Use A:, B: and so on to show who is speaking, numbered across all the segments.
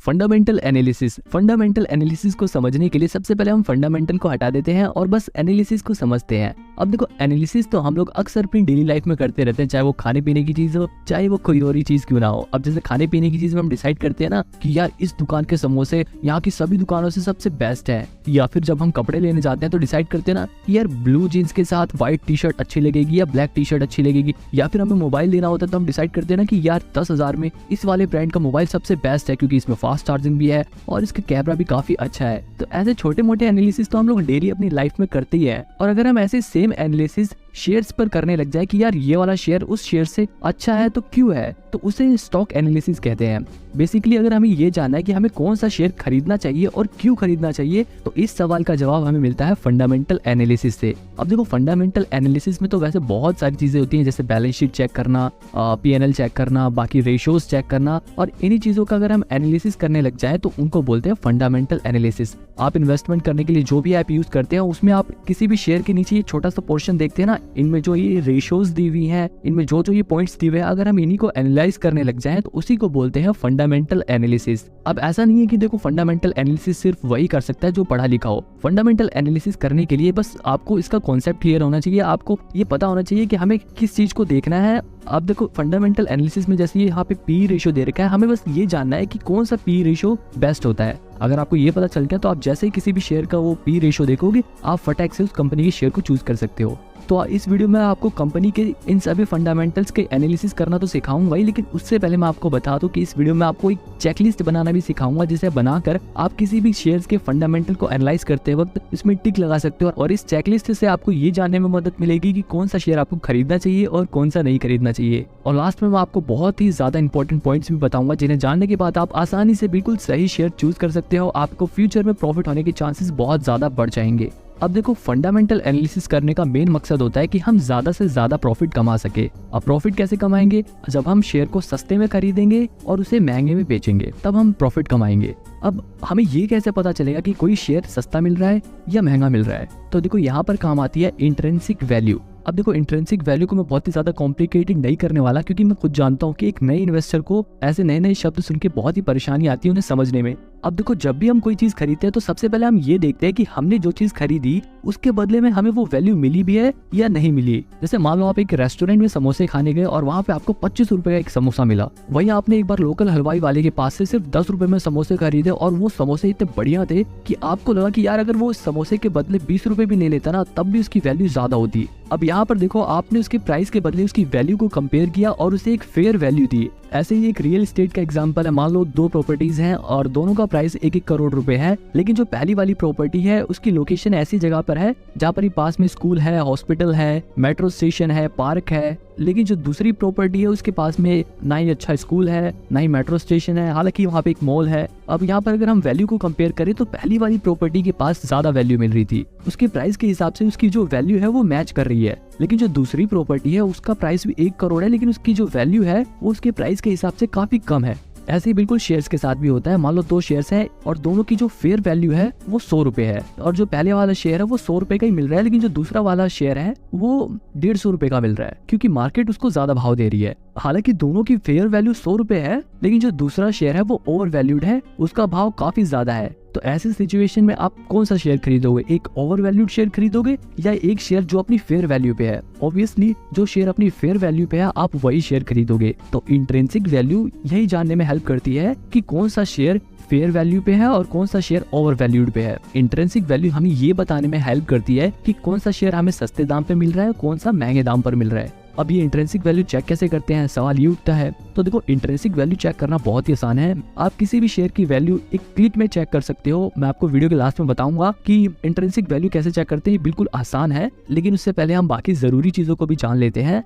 A: Fundamental analysis. Fundamental analysis को समझने के लिए सबसे पहले हम फंडामेंटल को हटा देते हैं और बस एनालिसिस को समझते हैं। अब देखो, एनालिसिस तो हम लोग अक्सर अपनी डेली लाइफ में करते रहते हैं, चाहे वो खाने पीने की चीज हो, चाहे वो कोई और ही चीज क्यों ना हो। अब जैसे खाने पीने की चीज में हम डिसाइड करते हैं ना कि यार इस दुकान के समोसे यहाँ की सभी दुकानों से सबसे बेस्ट है, या फिर जब हम कपड़े लेने जाते हैं तो डिसाइड करते हैं ना कि यार ब्लू जीन्स के साथ व्हाइट टी शर्ट अच्छी लगेगी या ब्लैक टी शर्ट अच्छी लगेगी। या फिर हमें मोबाइल लेना होता है तो हम डिसाइड करते हैं ना कि यार 10,000 में इस वाले ब्रांड का मोबाइल सबसे बेस्ट है, क्योंकि इसमें फास्ट चार्जिंग भी है और इसका कैमरा भी काफी अच्छा है। तो ऐसे छोटे मोटे एनालिसिस तो हम लोग डेली अपनी लाइफ में करते ही हैं। और अगर हम ऐसे सेम एनालिसिस शेयर्स पर करने लग जाए कि यार ये वाला शेयर उस शेयर से अच्छा है तो क्यों है, तो उसे स्टॉक एनालिसिस कहते हैं। बेसिकली अगर हमें ये जानना है कि हमें कौन सा शेयर खरीदना चाहिए और क्यों खरीदना चाहिए, तो इस सवाल का जवाब हमें मिलता है फंडामेंटल एनालिसिस से। अब देखो, फंडामेंटल एनालिसिस में तो वैसे बहुत सारी चीजें होती हैं, जैसे बैलेंस शीट चेक करना, P&L चेक करना, बाकी रेशियोज चेक करना, और इन्हीं चीजों का अगर हम एनालिसिस करने लग जाए तो उनको बोलते हैं फंडामेंटल एनालिसिस। आप इन्वेस्टमेंट करने के लिए जो भी ऐप यूज करते हैं उसमें आप किसी भी शेयर के नीचे ये छोटा सा पोर्शन देखते हैं ना, इनमें जो ये रेशियोज दी हुई हैं, इनमें जो ये पॉइंट्स दिए हुए हैं, अगर हम इन्हीं को एनालाइज करने लग जाएं तो उसी को बोलते हैं फंडामेंटल एनालिसिस। अब ऐसा नहीं है कि देखो फंडामेंटल एनालिसिस सिर्फ वही कर सकता है जो पढ़ा लिखा हो। फंडामेंटल एनालिसिस करने के लिए बस आपको इसका कॉन्सेप्ट क्लियर होना चाहिए, आपको ये पता होना चाहिए कि हमें किस चीज को देखना है। अब देखो, फंडामेंटल एनालिसिस में जैसे यहाँ पे पी रेशियो दे रखा है, हमें बस ये जानना है कि कौन सा पी रेशियो बेस्ट होता है। अगर आपको ये पता चल गया तो आप जैसे ही किसी भी शेयर का वो पी रेशियो देखोगे, आप फटाक से उस कंपनी के शेयर को चूज कर सकते हो। तो इस वीडियो में आपको कंपनी के इन सभी फंडामेंटल्स के एनालिसिस करना तो सिखाऊंगा ही, लेकिन उससे पहले मैं आपको बता दूं कि इस वीडियो में आपको एक चेकलिस्ट बनाना भी सिखाऊंगा, जिसे बनाकर आप किसी भी शेयर्स के फंडामेंटल को एनालाइज करते वक्त इसमें टिक लगा सकते हो। और इस चेकलिस्ट से आपको ये जानने में मदद मिलेगी कि कौन सा शेयर आपको खरीदना चाहिए और कौन सा नहीं खरीदना चाहिए। और लास्ट में मैं आपको बहुत ही ज्यादा इंपॉर्टेंट पॉइंट्स भी बताऊंगा, जिन्हें जानने के बाद आप आसानी से बिल्कुल सही शेयर चूज कर सकते हो। आपको फ्यूचर में प्रॉफिट होने के चांसेस बहुत ज्यादा बढ़ जाएंगे। अब देखो, फंडामेंटल एनालिसिस करने का मेन मकसद होता है कि हम ज्यादा से ज्यादा प्रॉफिट कमा सके। अब प्रॉफिट कैसे कमाएंगे? जब हम शेयर को सस्ते में खरीदेंगे और उसे महंगे में बेचेंगे, तब हम प्रॉफिट कमाएंगे। अब हमें ये कैसे पता चलेगा कि कोई शेयर सस्ता मिल रहा है या महंगा मिल रहा है? तो देखो, यहाँ पर काम आती है इंट्रिंसिक वैल्यू। अब देखो, इंट्रिंसिक वैल्यू को मैं बहुत ही ज्यादा कॉम्प्लिकेटेड नहीं करने वाला, क्योंकि मैं खुद जानता हूँ कि एक नए इन्वेस्टर को ऐसे नए नए शब्द सुन के बहुत ही परेशानी आती है उन्हें समझने में। अब देखो, जब भी हम कोई चीज खरीदते हैं तो सबसे पहले हम ये देखते हैं कि हमने जो चीज खरीदी उसके बदले में हमें वो वैल्यू मिली भी है या नहीं मिली। जैसे मान लो आप एक रेस्टोरेंट में समोसे खाने गए और वहाँ पे आपको 25 रुपए का एक समोसा मिला, वहीं आपने एक बार लोकल हलवाई वाले के पास से सिर्फ 10 रुपए में समोसे खरीदे और वो समोसे इतने बढ़िया थे कि आपको लगा कि यार अगर वो समोसे के बदले 20 रुपए भी नहीं लेता ना, तब भी उसकी वैल्यू ज्यादा होती। अब यहाँ पर देखो, आपने उसके प्राइस के बदले उसकी वैल्यू को कंपेयर किया और उसे एक फेयर वैल्यू दी। ऐसे ही एक रियल एस्टेट का एग्जांपल है। मान लो 2 प्रॉपर्टीज हैं और दोनों का प्राइस 1-1 करोड़ रुपए है, लेकिन जो पहली वाली प्रॉपर्टी है उसकी लोकेशन ऐसी जगह पर है जहाँ पर पास में स्कूल है, हॉस्पिटल है, मेट्रो स्टेशन है, पार्क है। लेकिन जो दूसरी प्रॉपर्टी है उसके पास में ना ही अच्छा स्कूल है, ना ही मेट्रो स्टेशन है, हालांकि वहाँ पे एक मॉल है। अब यहाँ पर अगर हम वैल्यू को कंपेयर करें तो पहली वाली प्रॉपर्टी के पास ज्यादा वैल्यू मिल रही थी, उसके प्राइस के हिसाब से उसकी जो वैल्यू है वो मैच कर रही है। लेकिन जो दूसरी प्रॉपर्टी है उसका प्राइस भी 1 करोड़ है, लेकिन उसकी जो वैल्यू है वो उसके प्राइस के हिसाब से काफी कम है। ऐसे ही बिल्कुल शेयर्स के साथ भी होता है। मान लो 2 शेयर्स हैं और दोनों की जो फेयर वैल्यू है वो 100 रुपए है, और जो पहले वाला शेयर है वो 100 रुपए का ही मिल रहा है, लेकिन जो दूसरा वाला शेयर है वो 150 रुपए का मिल रहा है, क्योंकि मार्केट उसको ज्यादा भाव दे रही है। हालांकि दोनों की फेयर वैल्यू 100 रुपए है, लेकिन जो दूसरा शेयर है वो ओवर वैल्यूड है, उसका भाव काफी ज्यादा है। तो ऐसे सिचुएशन में आप कौन सा शेयर खरीदोगे? एक ओवर वैल्यूड शेयर खरीदोगे या एक शेयर जो अपनी फेयर वैल्यू पे है? ऑब्वियसली जो शेयर अपनी फेयर वैल्यू पे है आप वही शेयर खरीदोगे। तो इंट्रिंसिक वैल्यू यही जानने में हेल्प करती है कि कौन सा शेयर फेयर वैल्यू पे है और कौन सा शेयर ओवर वैल्यूड पे है। इंट्रिंसिक वैल्यू हमें ये बताने में हेल्प करती है कि कौन सा शेयर हमें सस्ते दाम पे मिल रहा है, कौन सा महंगे दाम पर मिल रहा है। अब ये इंट्रिंसिक वैल्यू चेक कैसे करते हैं, सवाल ये उठता है। तो देखो, इंट्रिंसिक वैल्यू चेक करना बहुत ही आसान है। आप किसी भी शेयर की वैल्यू एक क्लिक में चेक कर सकते हो। मैं आपको वीडियो के लास्ट में बताऊंगा कि इंट्रिंसिक वैल्यू कैसे चेक करते हैं, बिल्कुल आसान है। लेकिन उससे पहले हम बाकी जरूरी चीजों को भी जान लेते हैं।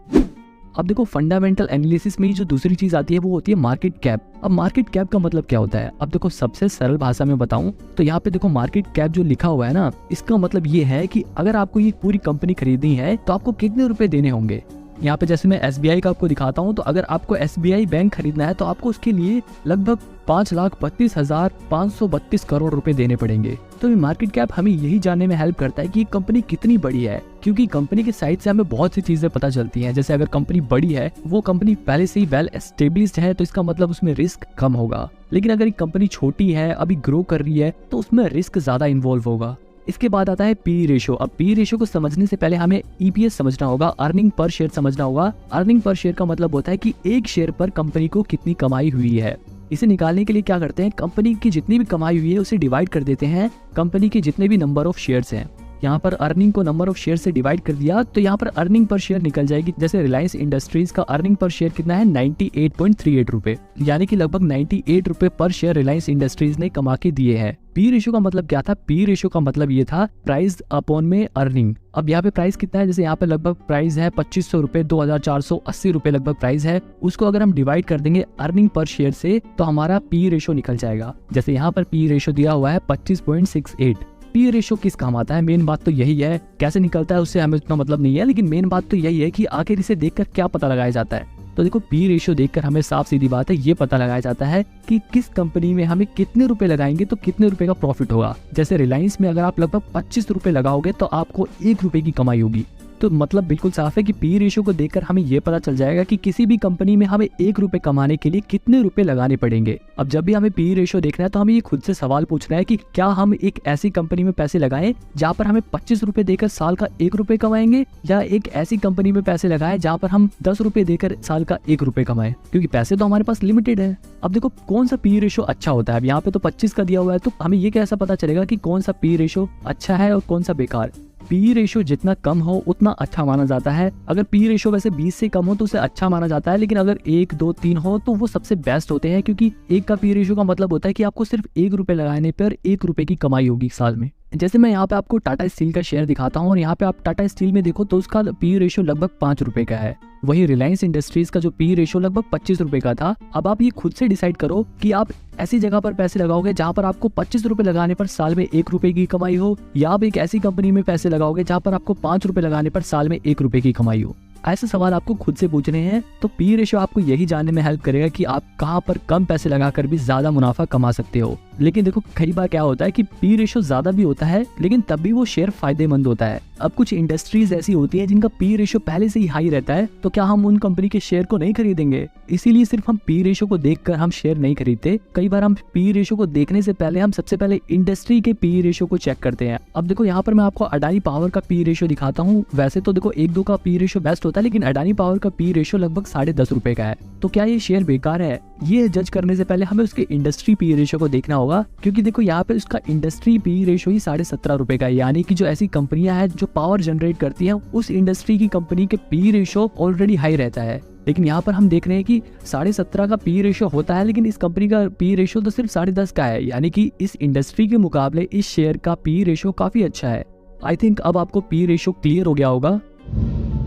A: अब देखो, फंडामेंटल एनालिसिस में जो दूसरी चीज आती है वो होती है मार्केट कैप। अब मार्केट कैप का मतलब क्या होता है? अब देखो, सबसे सरल भाषा में बताऊं तो यहाँ पे देखो, मार्केट कैप जो लिखा हुआ है ना, इसका मतलब ये है कि अगर आपको ये पूरी कंपनी खरीदनी है तो आपको कितने रुपए देने होंगे। यहाँ पे जैसे मैं SBI का आपको दिखाता हूँ, तो अगर आपको SBI बैंक खरीदना है तो आपको उसके लिए लगभग 5,32,532 करोड़ रुपए देने पड़ेंगे। तो ये मार्केट कैप हमें यही जानने में हेल्प करता है कि कंपनी कितनी बड़ी है, क्योंकि कंपनी के साइज से हमें बहुत सी चीजें पता चलती हैं। जैसे अगर कंपनी बड़ी है, वो कंपनी पहले से ही वेल एस्टेब्लिश्ड है, तो इसका मतलब उसमें रिस्क कम होगा। लेकिन अगर एक कंपनी छोटी है, अभी ग्रो कर रही है, तो उसमें रिस्क ज्यादा इन्वॉल्व होगा। इसके बाद आता है पी रेशो। अब पी रेशो को समझने से पहले हमें EPS समझना होगा, अर्निंग पर शेयर समझना होगा। अर्निंग पर शेयर का मतलब होता है कि एक शेयर पर कंपनी को कितनी कमाई हुई है। इसे निकालने के लिए क्या करते हैं, कंपनी की जितनी भी कमाई हुई है उसे डिवाइड कर देते हैं कंपनी के जितने भी नंबर ऑफ शेयर्स हैं। यहाँ पर अर्निंग को नंबर ऑफ शेयर से डिवाइड कर दिया तो यहाँ पर अर्निंग पर शेयर निकल जाएगी। जैसे रिलायंस इंडस्ट्रीज का अर्निंग पर शेयर कितना है, 98.38 रुपए, यानी कि लगभग 98 रुपए पर शेयर रिलायंस इंडस्ट्रीज ने कमा के दिए हैं। पी रेशो का मतलब क्या था, पी रेशो का मतलब ये था प्राइस अपॉन में अर्निंग। अब यहाँ पे प्राइस कितना है, जैसे यहाँ पे लगभग प्राइस है 2500 रुपए, 2480 रुपए लगभग प्राइस है। उसको अगर हम डिवाइड कर देंगे अर्निंग पर शेयर से तो हमारा पी रेशो निकल जाएगा। जैसे यहाँ पर पी रेशो दिया हुआ है 25.68। पी रेशो किस काम आता है, मेन बात तो यही है। कैसे निकलता है उससे हमें उतना मतलब नहीं है, लेकिन मेन बात तो यही है कि आखिर इसे देखकर क्या पता लगाया जाता है। तो देखो, पी रेशो देखकर हमें साफ सीधी बात है ये पता लगाया जाता है कि किस कंपनी में हमें कितने रुपए लगाएंगे तो कितने रुपए का प्रॉफिट होगा। जैसे रिलायंस में अगर आप लगभग 25 रुपए लगाओगे तो आपको 1 रुपए की कमाई होगी। तो मतलब बिल्कुल साफ है कि पी रेशो को देखकर हमें ये पता चल जाएगा कि किसी भी कंपनी में हमें 1 रुपए कमाने के लिए कितने रुपए लगाने पड़ेंगे। अब जब भी हमें पी रेशो देखना है तो हमें ये खुद से सवाल पूछना है कि क्या हम एक ऐसी कंपनी में पैसे लगाएं जहाँ पर हमें 25 रुपए देकर साल का 1 रुपए कमाएंगे, या एक ऐसी कंपनी में पैसे लगाएं जहाँ पर हम 10 रुपए देकर साल का 1 रुपए कमाएं, क्योंकि पैसे तो हमारे पास लिमिटेड है। अब देखो कौन सा पी रेशो अच्छा होता है। अब यहाँ पे तो 25 का दिया हुआ है, तो हमें ये कैसा पता चलेगा कि कौन सा पी रेशो अच्छा है और कौन सा बेकार। पी रेशो जितना कम हो उतना अच्छा माना जाता है। अगर पी रेशो वैसे 20 से कम हो तो उसे अच्छा माना जाता है, लेकिन अगर 1, 2, 3 हो तो वो सबसे बेस्ट होते हैं, क्योंकि 1 का पी रेशो का मतलब होता है कि आपको सिर्फ 1 रुपए लगाने पर 1 रुपए की कमाई होगी साल में। जैसे मैं यहाँ पे आपको टाटा स्टील का शेयर दिखाता हूँ और यहाँ पे आप टाटा स्टील में देखो तो उसका पी रेशो लगभग 5 रुपए का है। वही रिलायंस इंडस्ट्रीज का जो पी रेशो लगभग 25 रुपए का था। अब आप ये खुद से डिसाइड करो कि आप ऐसी जगह पर पैसे लगाओगे जहाँ पर आपको 25 रुपए लगाने पर साल में 1 रुपए की कमाई हो, या आप एक ऐसी कंपनी में पैसे लगाओगे जहाँ पर आपको 5 रुपए लगाने पर साल में 1 रुपए की कमाई हो। ऐसे सवाल आपको खुद से पूछने हैं। तो पी रेशो आपको यही जानने में हेल्प करेगा कि आप कहाँ पर कम पैसे लगाकर भी ज्यादा मुनाफा कमा सकते हो। लेकिन देखो कई बार क्या होता है कि पी रेशो ज्यादा भी होता है, लेकिन तब भी वो शेयर फायदेमंद होता है। अब कुछ इंडस्ट्रीज ऐसी होती है जिनका पी रेशो पहले से ही हाई रहता है, तो क्या हम उन कंपनी के शेयर को नहीं खरीदेंगे? इसीलिए सिर्फ हम पी रेशो को देखकर हम शेयर नहीं खरीदते। कई बार हम पी रेशो को देखने से पहले हम सबसे पहले इंडस्ट्री के पी रेशो को चेक करते हैं। अब देखो यहाँ पर मैं आपको अडानी पावर का पी रेशो दिखाता हूँ। वैसे तो देखो 1-2 का पी रेशो बेस्ट होता है, लेकिन अडानी पावर का पी रेशो लगभग 10.5 रुपए का है। तो क्या ये शेयर बेकार है? ये जज करने से पहले हमें उसके इंडस्ट्री पी रेशो को देखना होगा, क्योंकि देखो यहाँ पे उसका इंडस्ट्री पी रेशो ही 17.5 रुपए का है। यानी कि जो ऐसी कंपनियां हैं जो पावर जनरेट करती हैं, उस इंडस्ट्री की कंपनी के पी रेशो ऑलरेडी हाई रहता है। लेकिन यहाँ पर हम देख रहे हैं कि 17.5 का पी रेशो होता है, लेकिन इस कंपनी का पी रेशो तो सिर्फ 10.5 का है। यानी कि इस इंडस्ट्री के मुकाबले इस शेयर का पी रेशो काफी अच्छा है। आई थिंक अब आपको पी रेशो क्लियर हो गया होगा।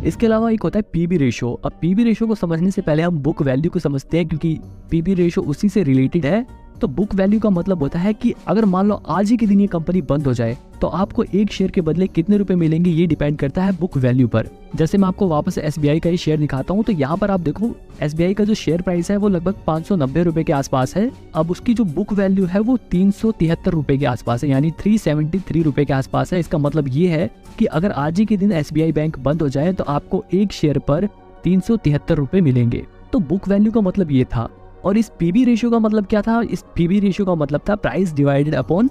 A: इसके अलावा एक होता है पीबी रेशो। अब पीबी रेशो को समझने से पहले हम बुक वैल्यू को समझते हैं, क्योंकि पीबी रेशो उसी से रिलेटेड है। तो बुक वैल्यू का मतलब होता है कि अगर मान लो आज ही के दिन ये कंपनी बंद हो जाए तो आपको एक शेयर के बदले कितने रुपए मिलेंगे, ये डिपेंड करता है बुक वैल्यू पर। जैसे मैं आपको वापस SBI का ही शेयर दिखाता हूँ, तो यहाँ पर आप देखो SBI का जो शेयर प्राइस है वो लगभग 590 रुपए के आसपास है। अब उसकी जो बुक वैल्यू है वो 373 रुपए के आसपास है, यानी 373 रुपए के आसपास है। इसका मतलब ये है कि अगर आज ही के दिन SBI बैंक बंद हो जाए तो आपको एक शेयर पर 373 रुपए मिलेंगे। तो बुक वैल्यू का मतलब ये था। और इस पीबी रेशियो का मतलब क्या था? इस पीबी रेशियो का मतलब था price divided upon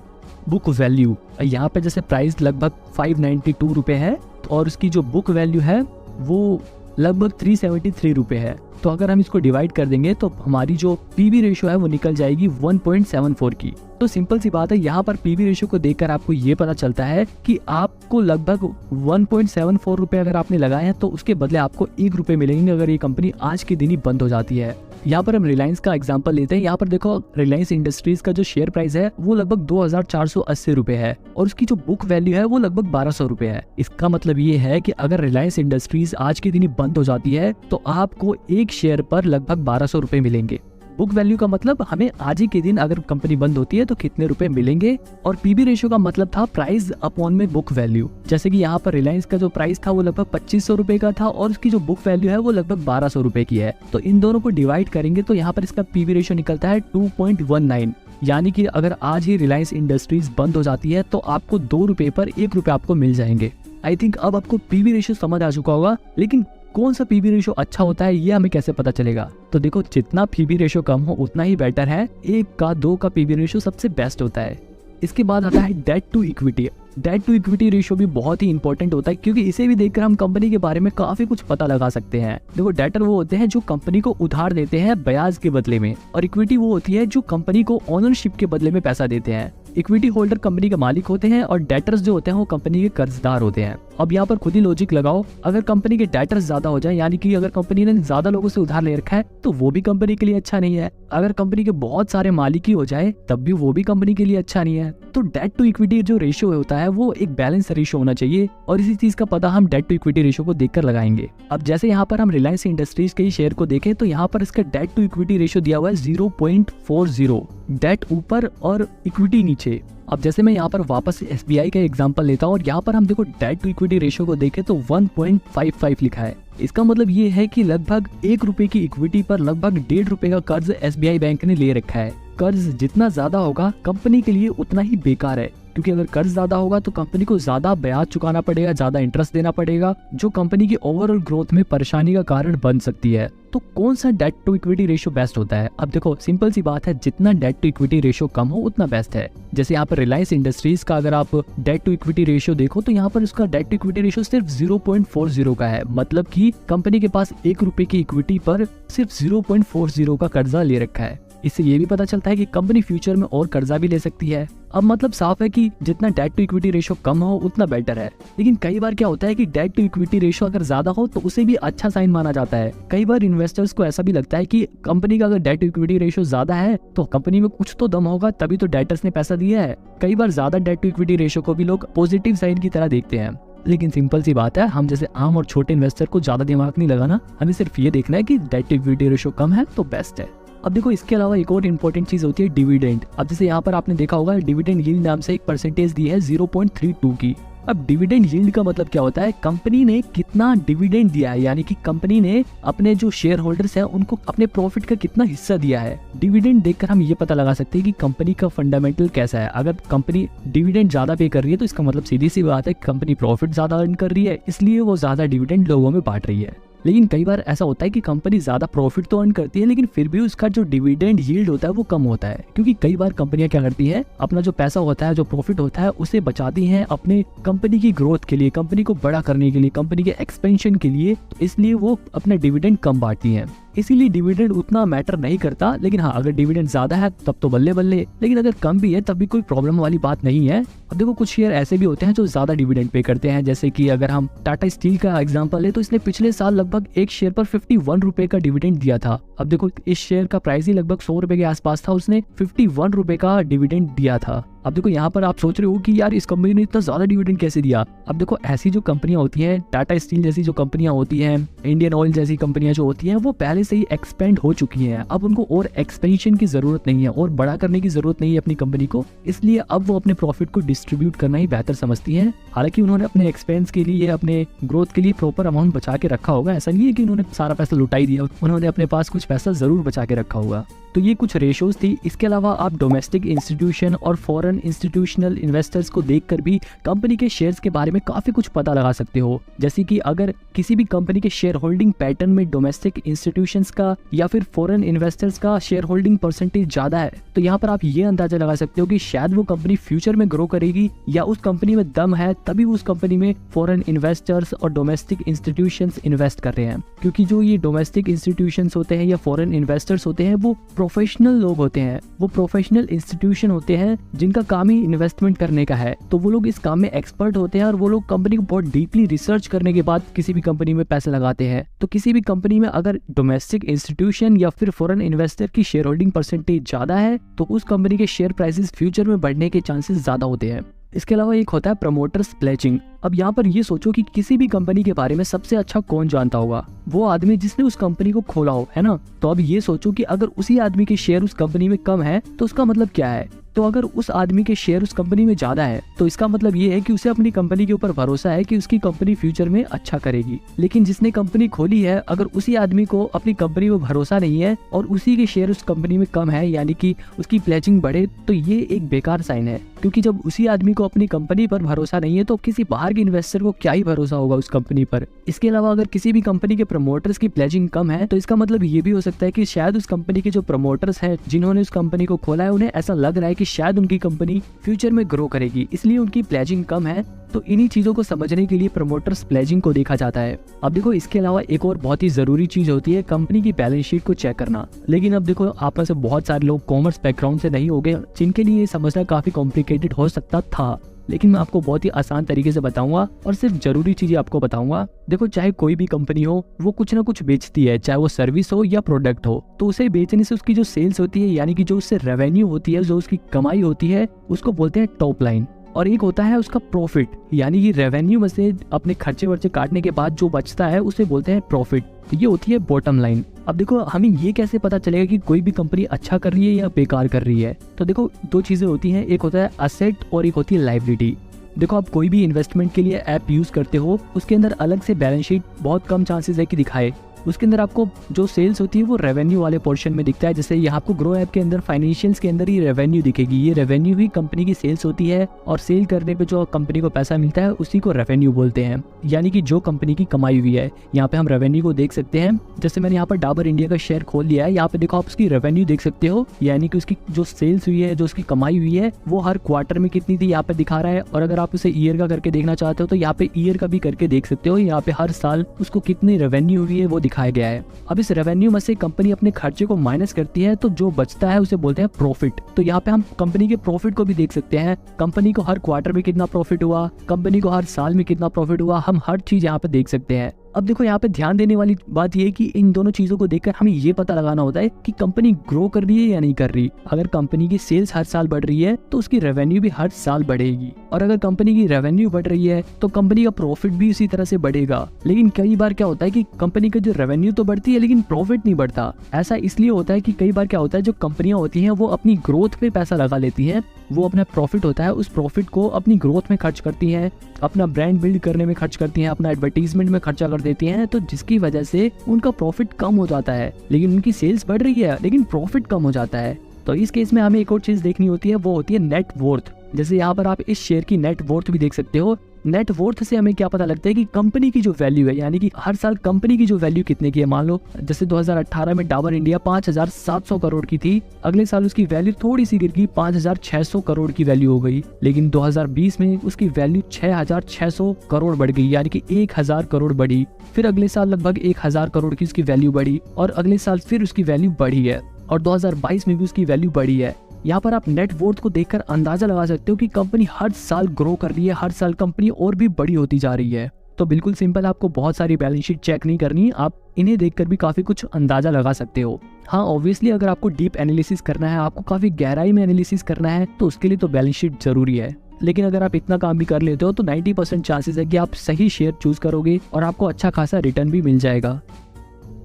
A: book value. यहाँ पे जैसे प्राइस लगभग 592 रुपए है और उसकी जो बुक वैल्यू है वो लगभग 373 रुपए है। तो अगर हम इसको डिवाइड कर देंगे तो हमारी जो पीबी रेशियो है वो निकल जाएगी 1.74 की। तो सिंपल सी बात है, यहाँ पर पीबी रेशियो को देखकर आपको ये पता चलता है कि आपको लगभग 1.74 रुपए अगर आपने लगाए हैं तो उसके बदले आपको 1 रुपए मिलेंगे अगर ये कंपनी आज के दिन ही बंद हो जाती है। यहाँ पर हम रिलायंस का एग्जांपल लेते हैं। यहाँ पर देखो रिलायंस इंडस्ट्रीज का जो शेयर प्राइस है वो लगभग 2480 रुपए है और उसकी जो बुक वैल्यू है वो लगभग 1200 रुपए है। इसका मतलब ये है कि अगर रिलायंस इंडस्ट्रीज आज के दिन ही बंद हो जाती है तो आपको एक शेयर पर लगभग 1200 रुपए मिलेंगे। बुक वैल्यू का मतलब हमें आज ही के दिन अगर कंपनी बंद होती है तो कितने रुपए मिलेंगे, और पीबी रेशियो का मतलब था प्राइस अपॉन में बुक वैल्यू। जैसे कि यहाँ पर रिलायंस का जो प्राइस था वो लगभग 2500 रुपए का था और उसकी जो बुक वैल्यू है वो लगभग 1200 रुपए की है। तो इन दोनों को डिवाइड करेंगे तो यहाँ पर इसका पीबी रेशियो निकलता है 2.19। यानी कि अगर आज ही रिलायंस इंडस्ट्रीज बंद हो जाती है तो आपको 2 रुपए पर 1 रुपए आपको मिल जाएंगे। आई थिंक अब आपको पीबी रेशियो समझ आ चुका होगा, लेकिन कौन सा पीबी रेशियो अच्छा होता है ये हमें कैसे पता चलेगा? तो देखो, जितना पीबी रेशियो कम हो उतना ही बेटर है। 1 का 2 का पीबी रेशियो सबसे बेस्ट होता है। इसके बाद आता है debt to equity. Debt to equity ratio भी बहुत ही इंपॉर्टेंट होता है, क्योंकि इसे भी देखकर हम कंपनी के बारे में काफी कुछ पता लगा सकते हैं। देखो, डेटर वो होते हैं जो कंपनी को उधार देते हैं ब्याज के बदले में, और इक्विटी वो होती है जो कंपनी को ओनरशिप के बदले में पैसा देते हैं। इक्विटी होल्डर कंपनी के मालिक होते हैं और डेटर्स जो होते हैं वो कंपनी के कर्जदार होते हैं। अब यहाँ पर खुद ही लॉजिक लगाओ, अगर कंपनी के डेटर्स ज्यादा हो जाए, यानी कि अगर कंपनी ने ज्यादा लोगों से उधार ले रखा है, तो वो भी कंपनी के लिए अच्छा नहीं है। अगर कंपनी के बहुत सारे मालिक ही हो जाए तब भी वो भी कंपनी के लिए अच्छा नहीं है। तो डेट टू इक्विटी जो रेशियो होता है वो एक बैलेंस रेशियो होना चाहिए, और इसी चीज का पता हम डेट टू इक्विटी रेशियो को देखकर लगाएंगे। अब जैसे यहाँ पर हम रिलायंस इंडस्ट्रीज के शेयर को देखें तो यहाँ पर इसका डेट टू इक्विटी रेशियो दिया हुआ है 0.40, डेट ऊपर और इक्विटी नीचे। अब जैसे मैं यहाँ पर वापस SBI का एग्जांपल लेता हूँ और यहाँ पर हम देखो डेट टू इक्विटी रेशियो को देखें तो 1.55 लिखा है। इसका मतलब ये है कि लगभग 1 रुपए की इक्विटी पर लगभग 1.5 रुपए का कर्ज SBI बैंक ने ले रखा है। कर्ज जितना ज्यादा होगा कंपनी के लिए उतना ही बेकार है, क्योंकि अगर कर्ज ज्यादा होगा तो कंपनी को ज्यादा ब्याज चुकाना पड़ेगा, ज्यादा इंटरेस्ट देना पड़ेगा, जो कंपनी की ओवरऑल ग्रोथ में परेशानी का कारण बन सकती है। तो कौन सा debt to equity ratio best होता है? अब देखो, सिंपल सी बात है, जितना डेट टू इक्विटी रेशियो कम हो उतना बेस्ट है। जैसे यहाँ पर रिलायंस इंडस्ट्रीज का अगर आप डेट टू इक्विटी रेशियो देखो तो यहाँ पर उसका डेट टू इक्विटी रेशियो सिर्फ 0.40 का है, मतलब कि कंपनी के पास 1 रुपए की इक्विटी पर सिर्फ 0.40 का कर्जा ले रखा है। इससे ये भी पता चलता है कि कंपनी फ्यूचर में और कर्जा भी ले सकती है। अब मतलब साफ है कि जितना डेट टू इक्विटी रेशियो कम हो उतना बेटर है। लेकिन कई बार क्या होता है कि डेट टू इक्विटी रेशियो अगर ज्यादा हो तो उसे भी अच्छा साइन माना जाता है। कई बार इन्वेस्टर्स को ऐसा भी लगता है कि कंपनी का अगर डेट टू इक्विटी रेशियो ज्यादा है तो कंपनी में कुछ तो दम होगा, तभी तो डेटर्स ने पैसा दिया है। कई बार ज्यादा डेट टू इक्विटी रेशियो को भी लोग पॉजिटिव साइन की तरह देखते हैं। लेकिन सिंपल सी बात है, हम जैसे आम और छोटे इन्वेस्टर को ज्यादा दिमाग नहीं लगाना, हमें सिर्फ ये देखना है कि डेट टू इक्विटी रेशियो कम है तो बेस्ट है। अब देखो, इसके अलावा एक और इम्पोर्टेंट चीज होती है डिविडेंड। अब जैसे यहाँ पर आपने देखा होगा डिविडेंड यील्ड नाम से एक परसेंटेज दी है 0.32 की। अब डिविडेंड यील्ड का मतलब क्या होता है? कंपनी ने कितना डिविडेंड दिया है, यानी कि कंपनी ने अपने जो शेयर होल्डर्स हैं उनको अपने प्रॉफिट का कितना हिस्सा दिया है। डिविडेंड देखकर हम ये पता लगा सकते हैं कि कंपनी का फंडामेंटल कैसा है। अगर कंपनी डिविडेंड ज्यादा पे कर रही है तो इसका मतलब सीधी सी बात है कंपनी प्रॉफिट ज्यादा अर्न कर रही है, इसलिए वो ज्यादा डिविडेंड लोगों में बांट रही है। लेकिन कई बार ऐसा होता है कि कंपनी ज्यादा प्रॉफिट तो अर्न करती है लेकिन फिर भी उसका जो डिविडेंड यील्ड होता है वो कम होता है, क्योंकि कई बार कंपनियां क्या करती है, अपना जो पैसा होता है, जो प्रॉफिट होता है, उसे बचाती हैं अपने कंपनी की ग्रोथ के लिए, कंपनी को बड़ा करने के लिए, कंपनी के एक्सपेंशन के लिए। तो इसलिए वो अपना डिविडेंड कम बांटती हैं। इसीलिए डिविडेंड उतना मैटर नहीं करता। लेकिन हाँ, अगर डिविडेंड ज्यादा है तब तो बल्ले बल्ले, लेकिन अगर कम भी है तब भी कोई प्रॉब्लम वाली बात नहीं है। अब देखो, कुछ शेयर ऐसे भी होते हैं जो ज्यादा डिविडेंड पे करते हैं। जैसे कि अगर हम टाटा स्टील का एग्जांपल ले तो इसने पिछले साल लगभग एक शेयर पर 51 रुपए का डिविडेंड दिया था। अब देखो, इस शेयर का प्राइस ही लगभग 100 रुपए के आसपास था, उसने 51 रुपए का डिविडेंड दिया था। अब देखो, यहाँ पर आप सोच रहे हो कि यार इस कंपनी ने इतना ज्यादा डिविडेंड कैसे दिया? अब देखो, ऐसी जो कंपनियां होती हैं, टाटा स्टील जैसी जो कंपनियां होती हैं, इंडियन ऑयल जैसी कंपनियां जो होती हैं, वो पहले से ही एक्सपेंड हो चुकी हैं। अब उनको और एक्सपेंशन की जरूरत नहीं है और बड़ा करने की जरूरत नहीं है अपनी कंपनी को, इसलिए अब वो अपने प्रॉफिट को डिस्ट्रीब्यूट करना ही बेहतर समझती हैं। हालांकि उन्होंने अपने एक्सपेंस के लिए, अपने ग्रोथ के लिए प्रॉपर अमाउंट बचा के रखा होगा। ऐसा नहीं है कि उन्होंने सारा पैसा लुटा ही दिया, उन्होंने अपने पास कुछ पैसा जरूर बचा के रखा होगा। तो ये कुछ रेशियोज थी। इसके अलावा आप डोमेस्टिक इंस्टीट्यूशन और फॉरेन इंस्टीट्यूशनल इन्वेस्टर्स को देखकर भी कंपनी के शेयर्स के बारे में काफी कुछ पता लगा सकते हो। जैसे कि अगर किसी भी कंपनी के शेयर होल्डिंग पैटर्न में डोमेस्टिक इंस्टीट्यूशंस का या फिर फॉरेन इन्वेस्टर्स का शेयर होल्डिंग परसेंटेज ज्यादा है, तो यहाँ पर आप ये अंदाजा लगा सकते हो कि शायद वो कंपनी फ्यूचर में ग्रो करेगी, या उस कंपनी में दम है तभी उस कंपनी में फॉरेन इन्वेस्टर्स और डोमेस्टिक इंस्टीट्यूशंस इन्वेस्ट कर रहे हैं। क्योंकि जो ये डोमेस्टिक इंस्टीट्यूशंस होते हैं या फॉरेन इन्वेस्टर्स होते हैं वो प्रोफेशनल लोग होते हैं, वो प्रोफेशनल इंस्टीट्यूशन होते हैं जिनका काम ही इन्वेस्टमेंट करने का है। तो वो लोग इस काम में एक्सपर्ट होते हैं और वो लोग कंपनी को बहुत डीपली रिसर्च करने के बाद किसी भी कंपनी में पैसे लगाते हैं। तो किसी भी कंपनी में अगर डोमेस्टिक इंस्टीट्यूशन या फिर फॉरेन इन्वेस्टर की शेयर होल्डिंग परसेंटेज ज्यादा है तो उस कंपनी के शेयर प्राइसेस फ्यूचर में बढ़ने के चांसेस ज्यादा होते हैं। इसके अलावा एक होता है प्रमोटर्स प्लेजिंग। अब यहाँ पर ये सोचो कि किसी भी कंपनी के बारे में सबसे अच्छा कौन जानता होगा, वो आदमी जिसने उस कंपनी को खोला हो, है ना। तो अब ये सोचो कि अगर उसी आदमी के शेयर उस कंपनी में कम है तो उसका मतलब क्या है। तो अगर उस आदमी के शेयर उस कंपनी में ज्यादा है तो इसका मतलब ये है कि उसे अपनी कंपनी के ऊपर भरोसा है कि उसकी कंपनी फ्यूचर में अच्छा करेगी। लेकिन जिसने कंपनी खोली है, अगर उसी आदमी को अपनी कंपनी में भरोसा नहीं है और उसी के शेयर उस कंपनी में कम है, यानी कि उसकी प्लेजिंग बढ़े, तो ये एक बेकार साइन है। क्योंकि जब उसी आदमी को अपनी कंपनी पर भरोसा नहीं है तो किसी बाहर के इन्वेस्टर को क्या ही भरोसा होगा उस कंपनी पर। इसके अलावा अगर किसी भी कंपनी के प्रमोटर्स की प्लेजिंग कम है तो इसका मतलब ये भी हो सकता है कि शायद उस कंपनी के जो प्रमोटर्स हैं जिन्होंने उस कंपनी को खोला है, उन्हें ऐसा लग रहा है कि शायद उनकी कंपनी फ्यूचर में ग्रो करेगी, इसलिए उनकी प्लेजिंग कम है। तो इन्हीं चीजों को समझने के लिए प्रमोटर्स प्लेजिंग को देखा जाता है। अब देखो, इसके अलावा एक और बहुत ही जरूरी चीज होती है कंपनी की बैलेंस शीट को चेक करना। लेकिन अब देखो, आप में से बहुत सारे लोग कॉमर्स बैकग्राउंड से नहीं होंगे, जिनके लिए ये समझना काफी कॉम्प्लिकेटेड हो सकता था। लेकिन मैं आपको बहुत ही आसान तरीके से बताऊंगा और सिर्फ जरूरी चीजें आपको बताऊंगा। देखो, चाहे कोई भी कंपनी हो, वो कुछ ना कुछ बेचती है, चाहे वो सर्विस हो या प्रोडक्ट हो। तो उसे बेचने से उसकी जो सेल्स होती है, यानी कि जो उससे रेवेन्यू होती है, जो उसकी कमाई होती है, उसको बोलते हैं टॉप लाइन। और एक होता है उसका प्रॉफिट, यानी कि रेवेन्यू में से अपने खर्चे वर्चे काटने के बाद जो बचता है उसे बोलते हैं प्रॉफिट। तो ये होती है बॉटम लाइन। अब देखो, हमें ये कैसे पता चलेगा कि कोई भी कंपनी अच्छा कर रही है या बेकार कर रही है। तो देखो, दो चीजें होती हैं, एक होता है असेट और एक होती है लायबिलिटी। देखो, आप कोई भी इन्वेस्टमेंट के लिए ऐप यूज करते हो, उसके अंदर अलग से बैलेंस शीट बहुत कम चांसेस है कि दिखाए। उसके अंदर आपको जो सेल्स होती है वो रेवेन्यू वाले पोर्शन में दिखता है। जैसे यहाँ आपको ग्रो ऐप के अंदर फाइनेंशियल्स के अंदर ही रेवेन्यू दिखेगी। ये रेवेन्यू ही कंपनी की सेल्स होती है और सेल करने पे जो कंपनी को पैसा मिलता है उसी को रेवेन्यू बोलते हैं, यानी कि जो कंपनी की कमाई हुई है। यहाँ पे हम रेवेन्यू को देख सकते हैं। जैसे मैंने यहाँ पर डाबर इंडिया का शेयर खोल लिया है, यहाँ पे देखो आप उसकी रेवेन्यू देख सकते हो, यानी कि उसकी जो सेल्स हुई है, जो उसकी कमाई हुई है, वो हर क्वार्टर में कितनी थी यहाँ पे दिखा रहा है। और अगर आप उसे ईयर का करके देखना चाहते हो तो यहाँ पे ईयर का भी करके देख सकते हो। यहाँ पे हर साल उसको कितनी रेवेन्यू हुई है वो दिखाया गया है। अब इस रेवेन्यू में से कंपनी अपने खर्चे को माइनस करती है, तो जो बचता है उसे बोलते हैं प्रॉफिट। तो यहाँ पे हम कंपनी के प्रॉफिट को भी देख सकते हैं। कंपनी को हर क्वार्टर में कितना प्रॉफिट हुआ, कंपनी को हर साल में कितना प्रॉफिट हुआ, हम हर चीज यहाँ पे देख सकते हैं। अब देखो, यहाँ पे ध्यान देने वाली बात यह है कि इन दोनों चीजों को देखकर हमें ये पता लगाना होता है कि कंपनी ग्रो कर रही है या नहीं कर रही। अगर कंपनी की सेल्स हर साल बढ़ रही है तो उसकी रेवेन्यू भी हर साल बढ़ेगी, और अगर कंपनी की रेवेन्यू बढ़ रही है तो कंपनी का प्रॉफिट भी उसी तरह से बढ़ेगा। लेकिन कई बार क्या होता है कि कंपनी का जो रेवेन्यू तो बढ़ती है लेकिन प्रॉफिट नहीं बढ़ता। ऐसा इसलिए होता है कि कई बार क्या होता है, जो कंपनियां होती हैं वो अपनी ग्रोथ पे पैसा लगा लेती हैं। वो अपना प्रॉफिट होता है, उस प्रॉफिट को अपनी ग्रोथ में खर्च करती हैं, अपना ब्रांड बिल्ड करने में खर्च करती हैं, अपना एडवर्टीजमेंट में खर्चा कर देती हैं। तो जिसकी वजह से उनका प्रॉफिट कम हो जाता है, लेकिन उनकी सेल्स बढ़ रही है लेकिन प्रॉफिट कम हो जाता है। तो इस केस में हमें एक और चीज देखनी होती है, वो होती है नेट वर्थ। जैसे यहाँ पर आप इस शेयर की नेट वर्थ भी देख सकते हो। नेट वर्थ से हमें क्या पता लगता है कि कंपनी की जो वैल्यू है, यानी कि हर साल कंपनी की जो वैल्यू कितने की है। मान लो जैसे 2018 में डाबर इंडिया 5,700 करोड़ की थी, अगले साल उसकी वैल्यू थोड़ी सी गिर गई, 5,600 करोड़ की वैल्यू हो गई। लेकिन 2020 में उसकी वैल्यू 6,600 करोड़ बढ़ गई, यानी कि 1,000 करोड़ बढ़ी। फिर अगले साल लगभग 1,000 करोड़ की उसकी वैल्यू बढ़ी, और अगले साल फिर उसकी वैल्यू बढ़ी है, और 2022 में भी उसकी वैल्यू बढ़ी है। यहाँ पर आप नेट वर्थ को देखकर अंदाजा लगा सकते हो कि कंपनी हर साल ग्रो कर रही है, हर साल कंपनी और भी बड़ी होती जा रही है। तो बिल्कुल सिंपल, आपको बहुत सारी बैलेंस शीट चेक नहीं करनी, आप इन्हें देखकर भी काफी कुछ अंदाजा लगा सकते हो। हाँ, ऑब्वियसली अगर आपको डीप एनालिसिस करना है, आपको काफी गहराई में एनालिसिस करना है, तो उसके लिए तो बैलेंस शीट जरूरी है। लेकिन अगर आप इतना काम भी कर लेते हो तो 90% चांसेस है कि आप सही शेयर चूज करोगे और आपको अच्छा खासा रिटर्न भी मिल जाएगा।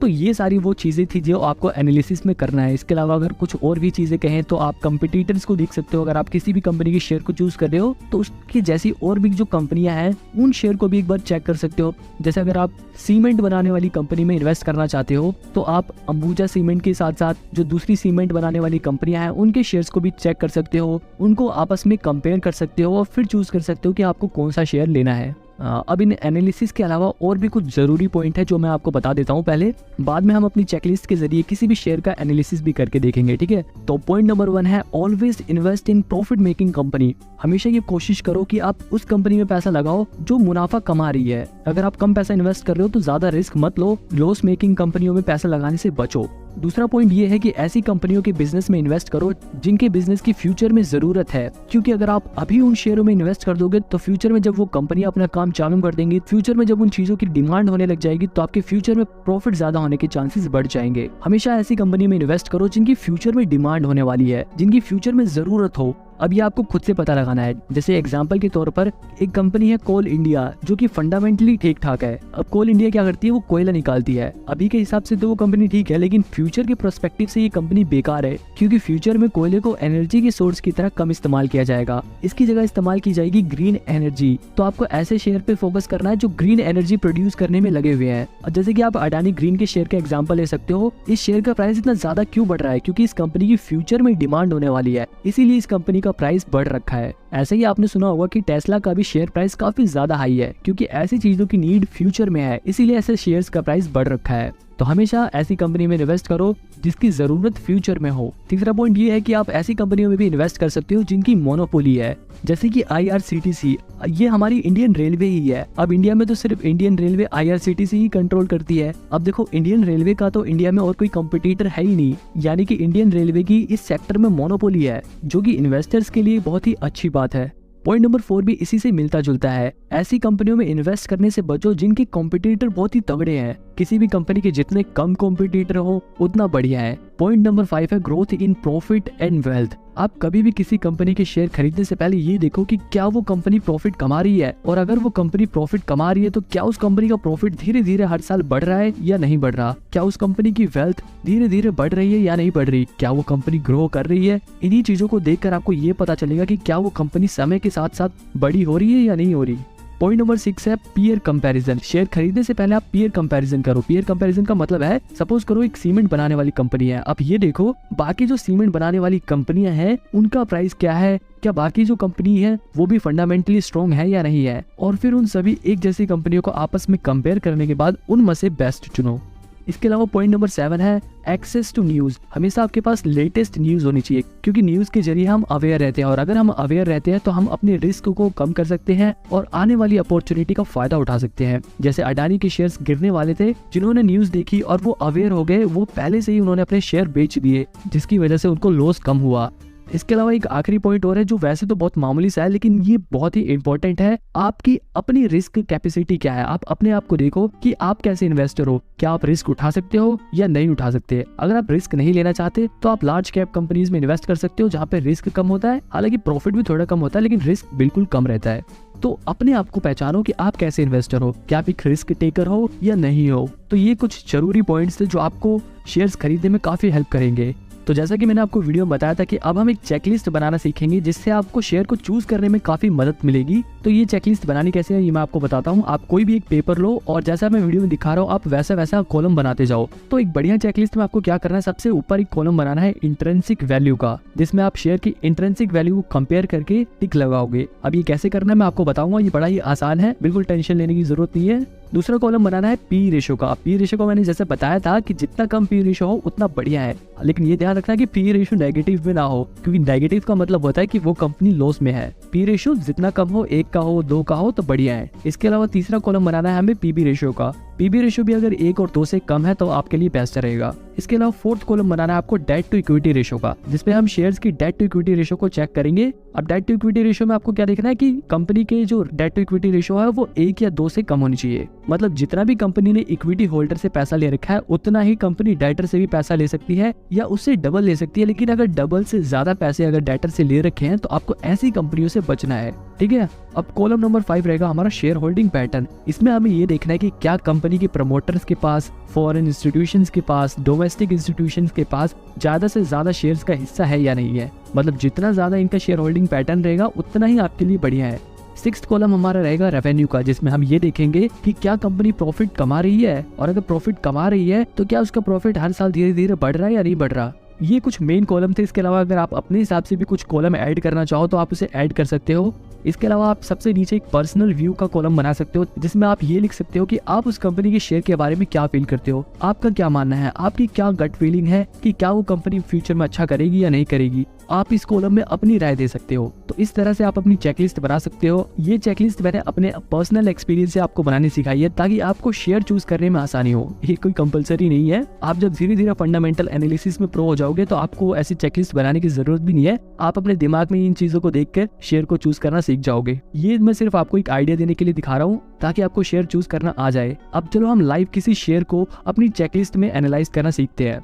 A: तो ये सारी वो चीज़ें थी जो आपको एनालिसिस में करना है। इसके अलावा अगर कुछ और भी चीज़ें कहें तो आप कंपटीटर्स को देख सकते हो। अगर आप किसी भी कंपनी के शेयर को चूज कर रहे हो तो उसकी जैसी और भी जो कंपनियां हैं उन शेयर को भी एक बार चेक कर सकते हो। जैसे अगर आप सीमेंट बनाने वाली कंपनी में इन्वेस्ट करना चाहते हो तो आप अंबुजा सीमेंट के साथ साथ जो दूसरी सीमेंट बनाने वाली कंपनियां हैं उनके शेयर्स को भी चेक कर सकते हो, उनको आपस में कंपेयर कर सकते हो और फिर चूज कर सकते हो कि आपको कौन सा शेयर लेना है। अब इन एनालिसिस के अलावा और भी कुछ जरूरी पॉइंट है जो मैं आपको बता देता हूँ पहले, बाद में हम अपनी चेकलिस्ट के जरिए किसी भी शेयर का एनालिसिस भी करके देखेंगे, ठीक है। तो पॉइंट नंबर 1 है always invest in profit making company. हमेशा ये कोशिश करो कि आप उस कंपनी में पैसा लगाओ जो मुनाफा कमा रही है। अगर आप कम पैसा इन्वेस्ट कर रहे हो तो ज्यादा रिस्क मत लो, लॉस मेकिंग कंपनियों में पैसा लगाने से बचो। दूसरा पॉइंट ये है कि ऐसी कंपनियों के बिजनेस में इन्वेस्ट करो जिनके बिजनेस की फ्यूचर में जरूरत है, क्योंकि अगर आप अभी उन शेयरों में इन्वेस्ट कर दोगे तो फ्यूचर में जब वो कंपनियां अपना काम चालू कर देंगी, फ्यूचर में जब उन चीजों की डिमांड होने लग जाएगी तो आपके फ्यूचर में प्रॉफिट ज्यादा होने के चांसेस बढ़ जाएंगे। हमेशा ऐसी कंपनी में इन्वेस्ट करो जिनकी फ्यूचर में डिमांड होने वाली है, जिनकी फ्यूचर में जरूरत हो। अब ये आपको खुद से पता लगाना है। जैसे एग्जांपल के तौर पर एक कंपनी है कोल इंडिया, जो कि फंडामेंटली ठीक ठाक है। अब कोल इंडिया क्या करती है, वो कोयला निकालती है। अभी के हिसाब से तो वो कंपनी ठीक है, लेकिन फ्यूचर के प्रोस्पेक्टिव से ये कंपनी बेकार है, क्योंकि फ्यूचर में कोयले को एनर्जी के सोर्स की तरह कम इस्तेमाल किया जाएगा। इसकी जगह इस्तेमाल की जाएगी ग्रीन एनर्जी। तो आपको ऐसे शेयर पे फोकस करना है जो ग्रीन एनर्जी प्रोड्यूस करने में लगे हुए हैं। और जैसे कि आप अडानी ग्रीन के शेयर का एग्जांपल ले सकते हो। इस शेयर का प्राइस इतना ज्यादा क्यों बढ़ रहा है, क्योंकि इस कंपनी की फ्यूचर में डिमांड होने वाली है, इसीलिए इस कंपनी का प्राइस बढ़ रखा है। ऐसे ही आपने सुना होगा कि टेस्ला का भी शेयर प्राइस काफी ज्यादा हाई है, क्योंकि ऐसी चीजों की नीड फ्यूचर में है, इसीलिए ऐसे शेयर्स का प्राइस बढ़ रखा है। तो हमेशा ऐसी कंपनी में इन्वेस्ट करो जिसकी जरूरत फ्यूचर में हो। तीसरा पॉइंट ये है कि आप ऐसी कंपनियों में भी इन्वेस्ट कर सकते हो जिनकी मोनोपोली है, जैसे कि IRCTC। ये हमारी इंडियन रेलवे ही है। अब इंडिया में तो सिर्फ इंडियन रेलवे IRCTC ही कंट्रोल करती है। अब देखो, इंडियन रेलवे का तो इंडिया में और कोई कंपटीटर है ही नहीं, यानी कि इंडियन रेलवे की इस सेक्टर में मोनोपोली है, जो कि इन्वेस्टर्स के लिए बहुत ही अच्छी बात है। पॉइंट नंबर 4 भी इसी से मिलता जुलता है। ऐसी कंपनियों में इन्वेस्ट करने से बचो जिनके कॉम्पिटिटर बहुत ही तगड़े हैं। किसी भी कंपनी के जितने कम कॉम्पिटिटर हो उतना बढ़िया है। पॉइंट नंबर 5 है growth in profit and wealth. आप कभी भी किसी कंपनी के शेयर खरीदने से पहले ये देखो कि क्या वो कंपनी प्रॉफिट कमा रही है, और अगर वो कंपनी प्रॉफिट कमा रही है तो क्या उस कंपनी का प्रॉफिट धीरे धीरे हर साल बढ़ रहा है या नहीं बढ़ रहा, क्या उस कंपनी की वेल्थ धीरे धीरे बढ़ रही है या नहीं बढ़ रही, क्या वो कंपनी ग्रो कर रही है। इन्हीं चीजों को देखकर आपको ये पता चलेगा कि क्या वो कंपनी समय के साथ साथ बड़ी हो रही है या नहीं हो रही। पॉइंट नंबर 6 है पीयर कंपैरिजन। शेयर खरीदने से पहले आप पीयर कंपैरिजन करो। पीयर कंपैरिजन का मतलब है, सपोज करो एक सीमेंट बनाने वाली कंपनी है। अब ये देखो बाकी जो सीमेंट बनाने वाली कंपनियां हैं उनका प्राइस क्या है, क्या बाकी जो कंपनी है वो भी फंडामेंटली स्ट्रॉन्ग है या नहीं है, और फिर उन सभी एक जैसी कंपनियों को आपस में कंपेयर करने के बाद उनमें से बेस्ट चुनो। इसके अलावा पॉइंट नंबर 7 है एक्सेस टू न्यूज। हमेशा आपके पास लेटेस्ट न्यूज होनी चाहिए, क्योंकि न्यूज के जरिए हम अवेयर रहते हैं, और अगर हम अवेयर रहते हैं तो हम अपने रिस्क को कम कर सकते हैं और आने वाली अपॉर्चुनिटी का फायदा उठा सकते हैं। जैसे अडानी के शेयर्स गिरने वाले थे, जिन्होंने न्यूज देखी और वो अवेयर हो गए, वो पहले से ही उन्होंने अपने शेयर बेच दिए, जिसकी वजह से उनको लॉस कम हुआ। इसके अलावा एक आखिरी पॉइंट और है जो वैसे तो बहुत मामूली सा है, लेकिन ये बहुत ही इंपॉर्टेंट है। आपकी अपनी रिस्क कैपेसिटी क्या है। आप अपने आप को देखो कि आप कैसे इन्वेस्टर हो, क्या आप रिस्क उठा सकते हो या नहीं उठा सकते। अगर आप रिस्क नहीं लेना चाहते तो आप लार्ज कैप कंपनीज में इन्वेस्ट कर सकते हो, जहाँ पे रिस्क कम होता है, हालांकि प्रॉफिट भी थोड़ा कम होता है, लेकिन रिस्क बिल्कुल कम रहता है। तो अपने आप को पहचानो कि आप कैसे इन्वेस्टर हो, क्या आप एक रिस्क टेकर हो या नहीं हो। तो ये कुछ जरूरी पॉइंट्स थे जो आपको शेयर्स खरीदने में काफी हेल्प करेंगे। तो जैसा कि मैंने आपको वीडियो में बताया था कि अब हम एक चेकलिस्ट बनाना सीखेंगे, जिससे आपको शेयर को चूज करने में काफी मदद मिलेगी। तो ये चेकलिस्ट बनानी कैसे है ये मैं आपको बताता हूँ। आप कोई भी एक पेपर लो और जैसा मैं वीडियो में दिखा रहा हूँ आप वैसा वैसा कॉलम बनाते जाओ। तो एक बढ़िया चेकलिस्ट में आपको क्या करना है, सबसे ऊपर एक कॉलम बनाना है इंट्रिंसिक वैल्यू का, जिसमें आप शेयर की इंट्रिंसिक वैल्यू को कंपेयर करके टिक लगाओगे। अब ये कैसे करना है मैं आपको बताऊंगा, ये बड़ा ही आसान है, बिल्कुल टेंशन लेने की जरूरत नहीं है। दूसरा कॉलम बनाना है पी रेशो का। पी रेशो को मैंने जैसे बताया था कि जितना कम पी रेशो हो उतना बढ़िया है, लेकिन ये ध्यान रखना कि पी रेशो नेगेटिव में ना हो, क्योंकि नेगेटिव का मतलब होता है कि वो कंपनी लॉस में है। पी रेशो जितना कम हो, 1 का हो, 2 का हो तो बढ़िया है। इसके अलावा तीसरा कॉलम बनाना है हमें पीबी रेशो का। पीबी रेशो भी अगर 1 और 2 से कम है तो आपके लिए बेस्ट रहेगा। इसके अलावा फोर्थ कॉलम बनाना है आपको डेट टू इक्विटी रेशो का, जिसमें हम शेयर्स की डेट टू इक्विटी रेशो को चेक करेंगे। अब डेट टू इक्विटी रेशो में आपको क्या देखना है कि कंपनी के जो डेट टू इक्विटी रेशो है वो 1 या 2 से कम होनी चाहिए। मतलब जितना भी कंपनी ने इक्विटी होल्डर से पैसा ले रखा है उतना ही कंपनी डेटर से भी पैसा ले सकती है या उससे डबल ले सकती है, लेकिन अगर डबल से ज्यादा पैसे अगर डेटर से ले रखे हैं तो आपको ऐसी कंपनियों से बचना है। ठीक है। अब कॉलम नंबर 5 रहेगा हमारा शेयर होल्डिंग पैटर्न। इसमें हमें ये देखना है कि क्या कंपनी के प्रमोटर्स के पास, फॉरेन इंस्टीट्यूशंस के पास, डोमेस्टिक इंस्टीट्यूशंस के पास ज्यादा से ज्यादा शेयर्स का हिस्सा है या नहीं है। मतलब जितना ज्यादा इनका शेयर होल्डिंग पैटर्न रहेगा उतना ही आपके लिए बढ़िया है। 6th कॉलम हमारा रहेगा रेवेन्यू का, जिसमें हम ये देखेंगे कि क्या कंपनी प्रॉफिट कमा रही है, और अगर प्रॉफिट कमा रही है तो क्या उसका प्रॉफिट हर साल धीरे धीरे बढ़ रहा है या नहीं बढ़ रहा। ये कुछ मेन कॉलम थे। इसके अलावा अगर आप अपने हिसाब से भी कुछ कॉलम ऐड करना चाहो तो आप उसे ऐड कर सकते हो। इसके अलावा आप सबसे नीचे एक पर्सनल व्यू का कॉलम बना सकते हो, जिसमें आप ये लिख सकते हो कि आप उस कंपनी के शेयर के बारे में क्या फील करते हो, आपका क्या मानना है, आपकी क्या गट फीलिंग है कि क्या वो कंपनी फ्यूचर में अच्छा करेगी या नहीं करेगी। आप इस कॉलम में अपनी राय दे सकते हो। तो इस तरह से आप अपनी चेकलिस्ट बना सकते हो। ये चेकलिस्ट मैंने अपने पर्सनल एक्सपीरियंस से आपको बनानी सिखाई है, ताकि आपको शेयर चूज करने में आसानी हो। ये कोई कंपलसरी नहीं है। आप जब धीरे धीरे फंडामेंटल एनालिसिस में प्रो हो जाओगे तो आपको ऐसी चेकलिस्ट बनाने की जरूरत भी नहीं है। आप अपने दिमाग में इन चीजों को देखकर शेयर को चूज करना सीख जाओगे। ये मैं सिर्फ आपको एक आइडिया देने के लिए दिखा रहा हूँ ताकि आपको शेयर चूज करना आ जाए। अब चलो हम लाइव किसी शेयर को अपनी चेकलिस्ट में एनालाइज करना सीखते हैं।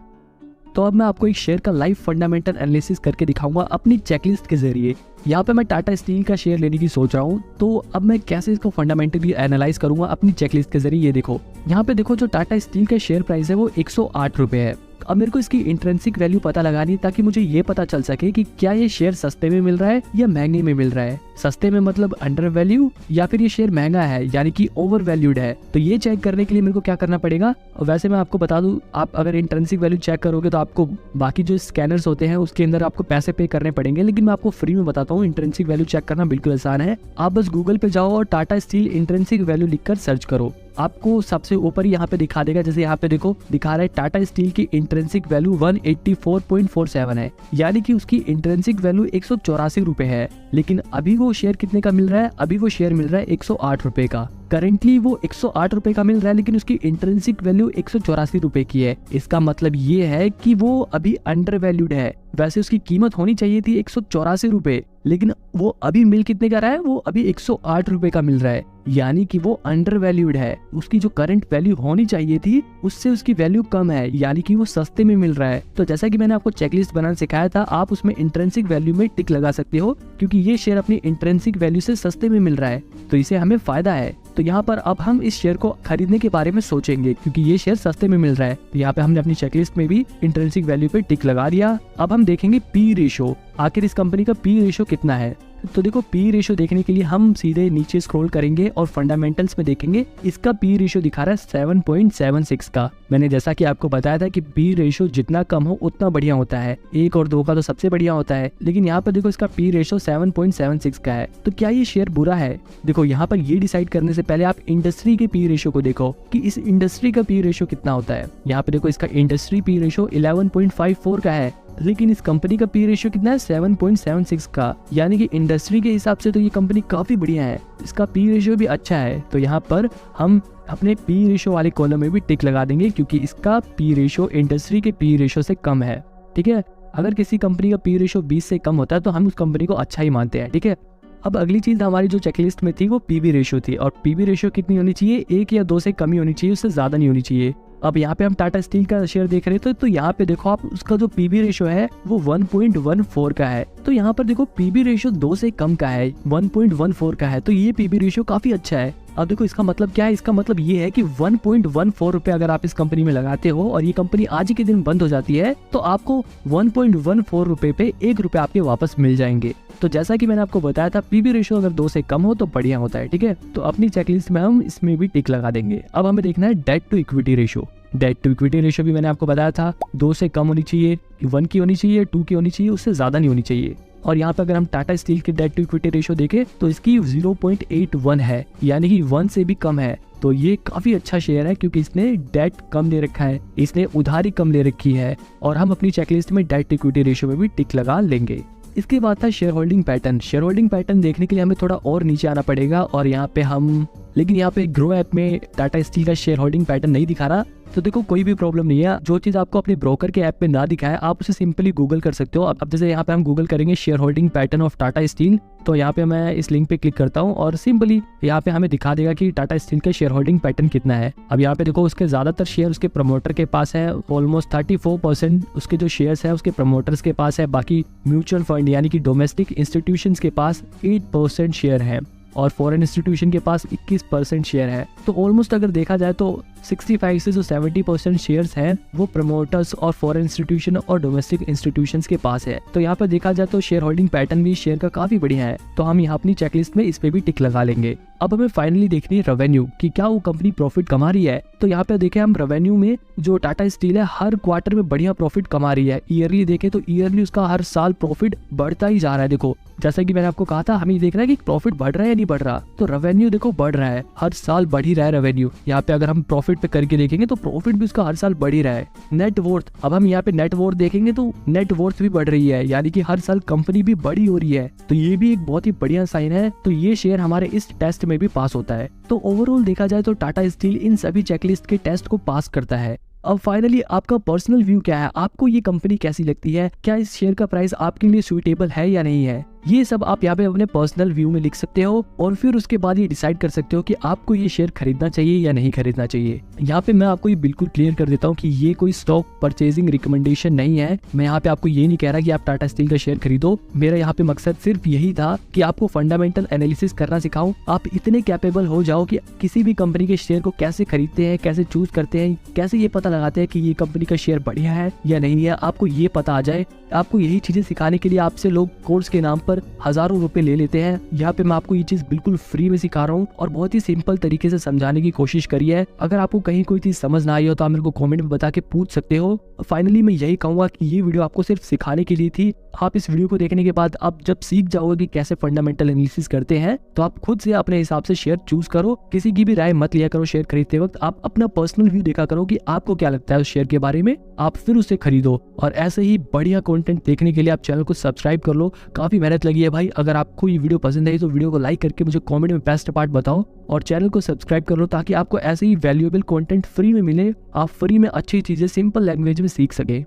A: तो अब मैं आपको एक शेयर का लाइव फंडामेंटल एनालिसिस करके दिखाऊंगा अपनी चेकलिस्ट के जरिए। यहाँ पे मैं टाटा स्टील का शेयर लेने की सोच रहा हूँ, तो अब मैं कैसे इसको फंडामेंटली एनालाइज करूंगा अपनी चेकलिस्ट के जरिए। ये देखो, यहाँ पे देखो जो टाटा स्टील का शेयर प्राइस है वो 108 रुपए है। अब मेरे को इसकी इंट्रिंसिक वैल्यू पता लगानी है ताकि मुझे ये पता चल सके कि क्या ये शेयर सस्ते में मिल रहा है या महंगे में मिल रहा है। सस्ते में मतलब अंडर वैल्यू, या फिर ये शेयर महंगा है यानी कि ओवर वैल्यूड है। तो ये चेक करने के लिए मेरे को क्या करना पड़ेगा। वैसे मैं आपको बता दूं, आप अगर इंट्रिंसिक वैल्यू चेक करोगे तो आपको बाकी जो स्कैनर्स होते हैं उसके अंदर आपको पैसे पे करने पड़ेंगे, लेकिन मैं आपको फ्री में बताता हूँ। इंट्रिंसिक वैल्यू चेक करना बिल्कुल आसान है। आप बस गूगल पे जाओ और टाटा स्टील इंट्रिंसिक वैल्यू लिखकर सर्च करो, आपको सबसे ऊपर यहाँ पे दिखा देगा। जैसे यहाँ पे देखो दिखा रहा है टाटा स्टील की इंट्रिंसिक वैल्यू 184.47 है, यानी कि उसकी इंट्रिंसिक वैल्यू 184 रुपए है। लेकिन अभी वो शेयर कितने का मिल रहा है? अभी वो शेयर मिल रहा है 108 रुपए का। करेंटली वो 108 रुपए का मिल रहा है, लेकिन उसकी इंट्रिंसिक वैल्यू 184 रुपए की है। इसका मतलब ये है कि वो अभी अंडर वैल्यूड है। वैसे उसकी कीमत होनी चाहिए थी 184 रुपए, लेकिन वो अभी मिल कितने का रहा है? वो अभी 108 रुपए का मिल रहा है, यानी कि वो अंडर वैल्यूड है। उसकी जो करंट वैल्यू होनी चाहिए थी उससे उसकी वैल्यू कम है, यानी कि वो सस्ते में मिल रहा है। तो जैसा कि मैंने आपको चेकलिस्ट बनाना सिखाया था, आप उसमें इंट्रिंसिक वैल्यू में टिक लगा सकते हो, क्योंकि ये शेयर अपनी इंट्रिंसिक वैल्यू से सस्ते में मिल रहा है, तो इसे हमें फायदा है। तो यहाँ पर अब हम इस शेयर को खरीदने के बारे में सोचेंगे, क्योंकि ये शेयर सस्ते में मिल रहा है। तो यहाँ पे हमने अपनी चेकलिस्ट में भी इंट्रिंसिक वैल्यू पे टिक लगा दिया। अब हम देखेंगे पी रेशो, आखिर इस कंपनी का पी रेशो कितना है। तो देखो, पी रेशो देखने के लिए हम सीधे नीचे स्क्रॉल करेंगे और फंडामेंटल्स में देखेंगे। इसका पी रेशो दिखा रहा है 7.76 का। मैंने जैसा कि आपको बताया था कि पी रेशो जितना कम हो उतना बढ़िया होता है। 1 और 2 का तो सबसे बढ़िया होता है, लेकिन यहाँ पर देखो इसका पी रेशो 7.76 का है। तो क्या ये शेयर बुरा है? देखो, यहाँ पर ये डिसाइड करने से पहले आप इंडस्ट्री के पी रेशो को देखो कि इस इंडस्ट्री का पी रेशो कितना होता है। यहाँ पे देखो इसका इंडस्ट्री पी रेशो 11.54 का है, लेकिन इस कंपनी का पी रेशियो कितना है? 7.76 का, यानी कि इंडस्ट्री के हिसाब से तो ये कंपनी काफी बढ़िया है। इसका पी रेशियो भी अच्छा है। तो यहाँ पर हम अपने पी रेशियो वाले कॉलम में भी टिक लगा देंगे, क्योंकि इसका पी रेशियो इंडस्ट्री के पी रेशियो से कम है। ठीक है, अगर किसी कंपनी का पी रेशियो 20 से कम होता है तो हम उस कंपनी को अच्छा ही मानते हैं। ठीक है, अब अगली चीज हमारी जो चेकलिस्ट में थी वो पीवी रेशियो थी, और पीवी रेशियो कितनी होनी चाहिए? 1 या 2 से कम ही होनी चाहिए, उससे ज्यादा नहीं होनी चाहिए। अब यहाँ पे हम टाटा स्टील का शेयर देख रहे थे, तो यहाँ पे देखो आप, उसका जो पीवी रेशियो है वो 1.14 का है। तो यहाँ पर देखो पीवी रेशियो 2 से कम का है, 1.14 का है, तो ये पीवी रेशियो काफी अच्छा है। अब देखो इसका मतलब क्या है? इसका मतलब ये है कि 1.14 रुपए अगर आप इस कंपनी में लगाते हो और ये कंपनी आज ही के दिन बंद हो जाती है, तो आपको 1.14 रुपए पे 1 रुपए आपके वापस मिल जाएंगे। तो जैसा कि मैंने आपको बताया था, पीवी रेशियो अगर 2 से कम हो तो बढ़िया होता है। ठीक है, तो अपनी चेकलिस्ट में हम इसमें भी टिक लगा देंगे। अब हमें देखना है debt to equity ratio. Debt to equity ratio भी मैंने आपको बताया था, 2 से कम होनी चाहिए, 1 की होनी चाहिए, 2 की होनी चाहिए, उससे ज्यादा नहीं होनी चाहिए। और यहाँ पे अगर हम टाटा स्टील की डेट टू इक्विटी रेशियो देखें तो इसकी 0.81 है, यानी कि 1 से भी कम है। तो ये काफी अच्छा शेयर है, क्योंकि इसने डेट कम ले रखा है, इसने उधारी कम ले रखी है, और हम अपनी चेकलिस्ट में डेट टू इक्विटी रेशियो में भी टिक लगा लेंगे। इसके बाद था share holding pattern. Share holding pattern देखने के लिए हमें थोड़ा और नीचे आना पड़ेगा, और यहाँ पे हम, लेकिन यहाँ पे ग्रो ऐप में टाटा स्टील का शेयर होल्डिंग पैटर्न नहीं दिखा रहा। तो देखो कोई भी प्रॉब्लम नहीं है, जो चीज आपको अपने ब्रोकर के ऐप पे ना दिखाए आप उसे सिंपली गूगल कर सकते हो। अब जैसे यहाँ पे हम गूगल करेंगे share holding pattern of Tata steel, तो यहाँ पे मैं इस लिंक पे क्लिक करता हूँ और सिंपली यहाँ पे हमें दिखा देगा कि टाटा स्टील का शेयर होल्डिंग पैटर्न कितना है। अब यहाँ पे देखो उसके ज्यादातर शेयर उसके प्रमोटर के पास है, ऑलमोस्ट 34% उसके जो शेयर्स है उसके प्रमोटर्स के पास है। बाकी म्यूचुअल फंड यानी कि डोमेस्टिक इंस्टीट्यूशंस के पास 8% शेयर है, और फॉरेन इंस्टीट्यूशन के पास 21% शेयर है। तो ऑलमोस्ट अगर देखा जाए तो 65 से जो 70% शेयर्स हैं वो प्रमोटर्स और फॉरेन इंस्टीट्यूशन और डोमेस्टिक इंस्टीट्यूशंस के पास है। तो यहाँ पर देखा जाए तो शेयर होल्डिंग पैटर्न भी शेयर का काफी बढ़िया है, तो हम यहाँ अपनी चेकलिस्ट में इस पे भी टिक लगा लेंगे। अब हमें फाइनली देखनी है रेवेन्यू कि क्या वो कंपनी प्रॉफिट कमा रही है। तो यहाँ पे देखें हम रेवेन्यू में जो टाटा स्टील है हर क्वार्टर में बढ़िया प्रॉफिट कमा रही है। ईयरली देखें तो ईयरली उसका हर साल प्रॉफिट बढ़ता ही जा रहा है। देखो जैसा कि मैंने आपको कहा था, हमें देख रहा है कि प्रॉफिट बढ़ रहा है या नहीं बढ़ रहा। तो रेवेन्यू देखो बढ़ रहा है, हर साल बढ़ ही रहा है रेवेन्यू। यहाँ पे अगर हम प्रॉफिट पे करके देखेंगे तो प्रॉफिट भी उसका हर साल बढ़ ही रहा है। नेट वर्थ, अब हम यहाँ पे नेट वर्थ देखेंगे तो नेट वर्थ भी बढ़ रही है, यानी कि हर साल कंपनी भी बड़ी हो रही है। तो ये भी एक बहुत ही बढ़िया साइन है। तो ये शेयर हमारे इस टेस्ट में भी पास होता है। तो ओवरऑल देखा जाए तो टाटा स्टील इन सभी चेकलिस्ट के टेस्ट को पास करता है। अब फाइनली आपका पर्सनल व्यू क्या है, आपको ये कंपनी कैसी लगती है? क्या इस शेयर का प्राइस आपके लिए सुइटेबल है या नहीं है? ये सब आप यहाँ पे अपने पर्सनल व्यू में लिख सकते हो और फिर उसके बाद ये डिसाइड कर सकते हो कि आपको ये शेयर खरीदना चाहिए या नहीं खरीदना चाहिए। यहाँ पे मैं आपको ये बिल्कुल क्लियर कर देता हूँ कि ये कोई स्टॉक परचेजिंग रिकमेंडेशन नहीं है। मैं यहाँ पे आपको ये नहीं कह रहा कि आप टाटा स्टील का शेयर खरीदो। मेरा यहाँ पे मकसद सिर्फ यही था कि आपको फंडामेंटल एनालिसिस करना सिखाऊं। आप इतने कैपेबल हो जाओ कि किसी भी कंपनी के शेयर को कैसे खरीदते हैं, कैसे चूज करते हैं, कैसे ये पता लगाते हैं कि ये कंपनी का शेयर बढ़िया है या नहीं है, आपको ये पता आ जाए। आपको यही चीजें सिखाने के लिए आपसे लोग कोर्स के नाम पर हजारों रुपए ले लेते हैं। यहाँ पे मैं आपको ये चीज बिल्कुल फ्री में सिखा रहा हूँ और बहुत ही सिंपल तरीके से समझाने की कोशिश करी है। अगर आपको कहीं कोई चीज समझ ना आई हो तो आप मेरे को कमेंट में बता के पूछ सकते हो। फाइनली मैं यही कहूंगा कि ये वीडियो आपको सिर्फ सिखाने के लिए थी। आप इस वीडियो को देखने के बाद आप जब सीख जाओगे कि कैसे फंडामेंटल एनालिसिस करते हैं तो आप खुद से अपने हिसाब से शेयर चूज करो। किसी की भी राय मत लिया करो शेयर खरीदते वक्त। आप अपना पर्सनल व्यू देखा करो कि आपको क्या लगता है उस शेयर के बारे में, आप फिर उसे खरीदो। और ऐसे ही बढ़िया कंटेंट देखने के लिए आप चैनल को सब्सक्राइब कर लो। काफी मेहनत लगी है भाई। अगर आपको ये वीडियो पसंद आई तो वीडियो को लाइक करके मुझे कमेंट में बेस्ट पार्ट बताओ और चैनल को सब्सक्राइब कर लो ताकि आपको ऐसे ही वैल्यूएबल कंटेंट फ्री में मिले। आप फ्री में अच्छी चीजें सिंपल लैंग्वेज में सीख सके।